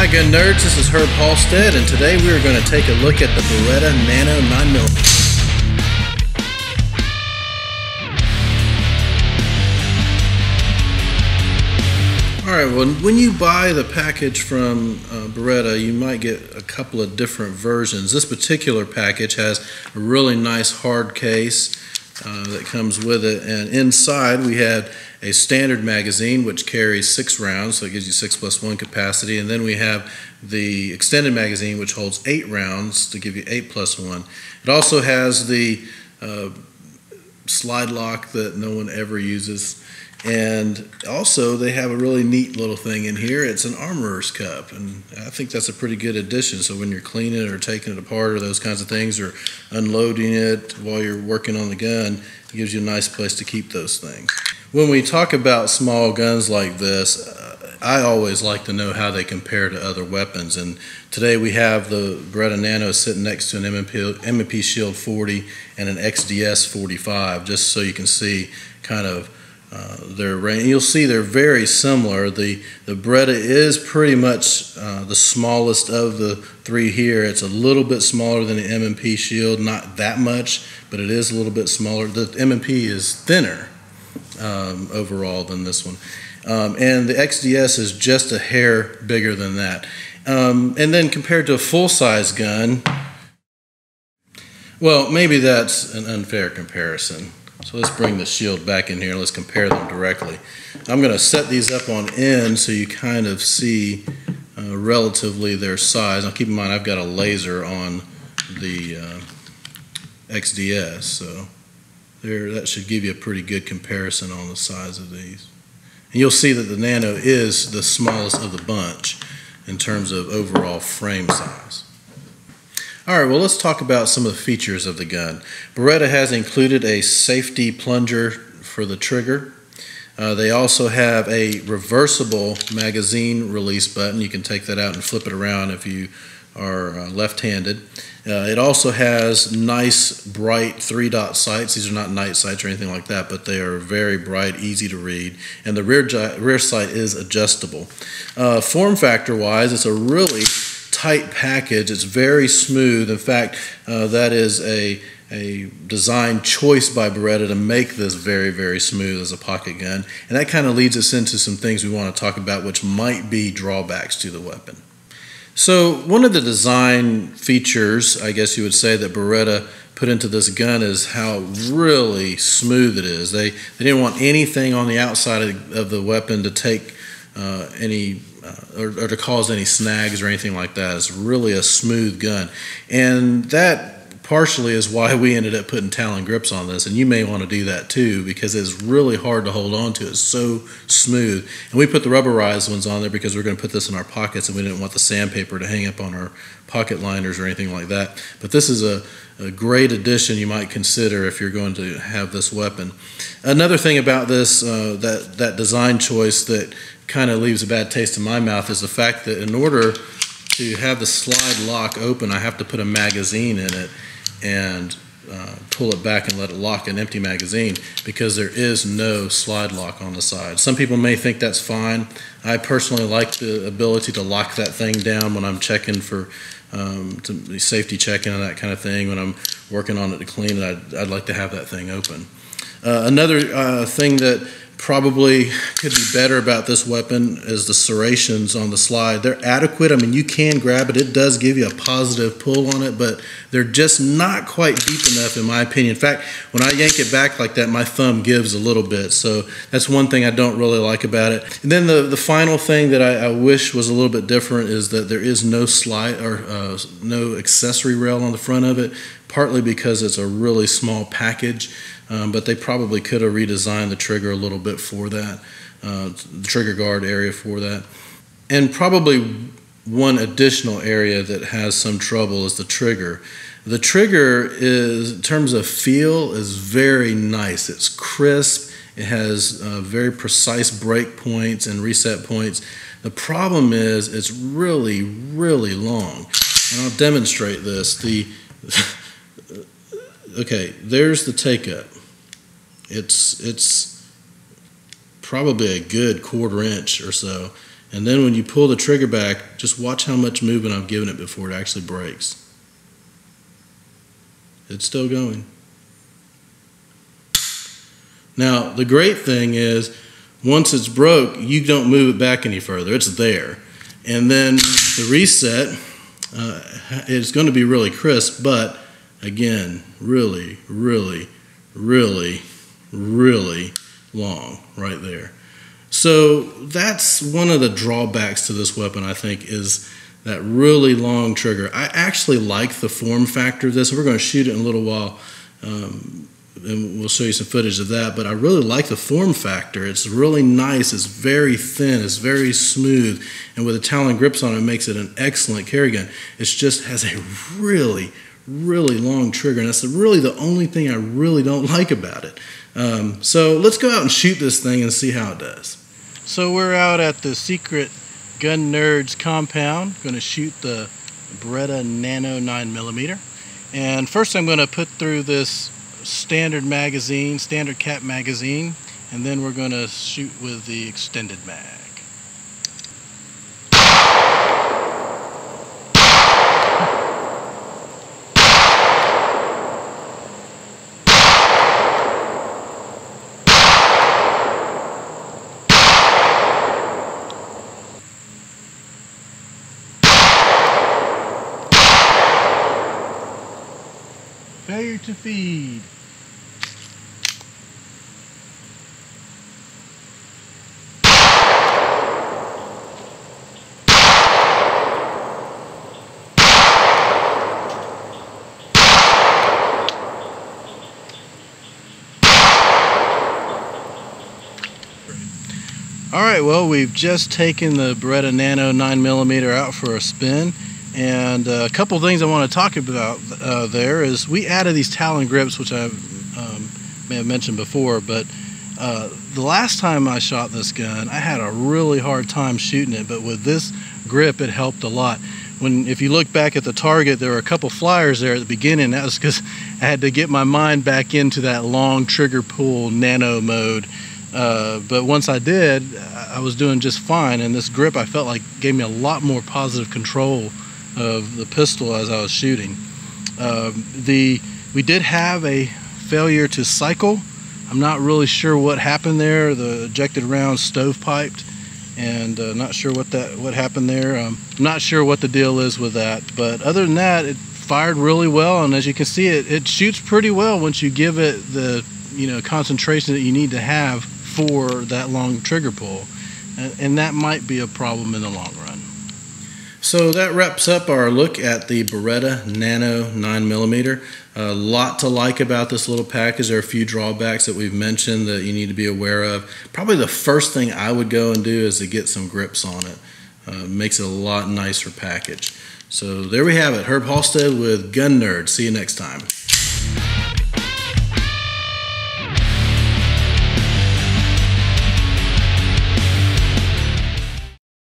Hi gun nerds, this is Herb Halstead, and today we are going to take a look at the Beretta Nano 9mm. Alright, well, when you buy the package from Beretta, you might get a couple of different versions. This particular package has a really nice hard case that comes with it, and inside we have a standard magazine which carries 6 rounds, so it gives you 6+1 capacity, and then we have the extended magazine which holds 8 rounds to give you 8+1. It also has the slide lock that no one ever uses, and also they have a really neat little thing in here. It's an armorer's cup, and I think that's a pretty good addition. So when you're cleaning it or taking it apart or those kinds of things, or unloading it while you're working on the gun, it gives you a nice place to keep those things. When we talk about small guns like this, I always like to know how they compare to other weapons, and today we have the Beretta Nano sitting next to an M&P Shield 40 and an XDS 45, just so you can see kind of their range. You'll see they're very similar. The Beretta is pretty much the smallest of the three here. It's a little bit smaller than the M&P Shield, not that much, but it is a little bit smaller. The M&P is thinner overall than this one. And the XDS is just a hair bigger than that. And then compared to a full-size gun, well, maybe that's an unfair comparison. So let's bring the Shield back in here. Let's compare them directly. I'm going to set these up on end so you kind of see relatively their size. Now keep in mind I've got a laser on the XDS, so that should give you a pretty good comparison on the size of these. And you'll see that the Nano is the smallest of the bunch in terms of overall frame size. Alright, well, let's talk about some of the features of the gun. Beretta has included a safety plunger for the trigger. They also have a reversible magazine release button. You can take that out and flip it around if you are left-handed. It also has nice bright 3-dot sights. These are not night sights or anything like that, but they are very bright, easy to read. And the rear sight is adjustable. Form factor wise, it's a really tight package. It's very smooth. In fact, that is a design choice by Beretta to make this very, very smooth as a pocket gun. And that kind of leads us into some things we want to talk about which might be drawbacks to the weapon. So one of the design features, I guess you would say, that Beretta put into this gun is how really smooth it is. They didn't want anything on the outside of the weapon to take or to cause any snags or anything like that. It's really a smooth gun, and that partially is why we ended up putting Talon grips on this, and you may want to do that too because it's really hard to hold on to. It's so smooth, and we put the rubberized ones on there because we're going to put this in our pockets and we didn't want the sandpaper to hang up on our pocket liners or anything like that. But this is a great addition you might consider if you're going to have this weapon. Another thing about this, that design choice that kind of leaves a bad taste in my mouth is the fact that in order to have the slide lock open, I have to put a magazine in it and pull it back and let it lock an empty magazine because there is no slide lock on the side. Some people may think that's fine. I personally like the ability to lock that thing down when I'm checking for safety checking and that kind of thing. When I'm working on it to clean it, I'd like to have that thing open. Another thing that probably could be better about this weapon is the serrations on the slide. They're adequate. I mean, you can grab it. It does give you a positive pull on it, but they're just not quite deep enough in my opinion. In fact, when I yank it back like that, my thumb gives a little bit. So that's one thing I don't really like about it. And then the final thing that I wish was a little bit different is that there is no slide or no accessory rail on the front of it, partly because it's a really small package. But they probably could have redesigned the trigger a little bit for that, the trigger guard area for that. And probably one additional area that has some trouble is the trigger. The trigger is, in terms of feel, is very nice. It's crisp. It has very precise break points and reset points. The problem is it's really, really long. And I'll demonstrate this. Okay, there's the take-up. It's probably a good 1/4 inch or so, And then when you pull the trigger back, just watch how much movement I've given it before it actually breaks. It's still going. Now, the great thing is, once it's broke, you don't move it back any further. It's there. And then the reset is going to be really crisp, but again, really, really, really, really long right there. So that's one of the drawbacks to this weapon, I think, is that really long trigger. I actually like the form factor of this. We're going to shoot it in a little while, and we'll show you some footage of that, but I really like the form factor. It's really nice. It's very thin. It's very smooth, and with the Talon grips on it, it makes it an excellent carry gun. It just has a really, really long trigger, and that's really the only thing I really don't like about it. So let's go out and shoot this thing and see how it does. So we're out at the Secret Gun Nerds compound, going to shoot the Beretta Nano 9mm. And first I'm going to put through this standard magazine, standard cap magazine, and then we're going to shoot with the extended mag. Failure to feed. Alright, well, we've just taken the Beretta Nano 9mm out for a spin. And a couple things I want to talk about there is we added these Talon grips, which I may have mentioned before, but the last time I shot this gun, I had a really hard time shooting it, but with this grip, it helped a lot. If you look back at the target, there were a couple flyers there at the beginning. That was because I had to get my mind back into that long trigger pull nano mode. But once I did, I was doing just fine, and this grip I felt like gave me a lot more positive control of the pistol as I was shooting. We did have a failure to cycle. I'm not really sure what happened there. The ejected round stovepiped, and not sure what happened there. I'm not sure what the deal is with that, but other than that, it fired really well, and as you can see, it shoots pretty well once you give it the concentration that you need to have for that long trigger pull, and that might be a problem in the long run. So that wraps up our look at the Beretta Nano 9mm. A lot to like about this little package. There are a few drawbacks that we've mentioned that you need to be aware of. Probably the first thing I would go and do is to get some grips on it. Makes it a lot nicer package. So there we have it. Herb Halstead with Gun Nerd. See you next time.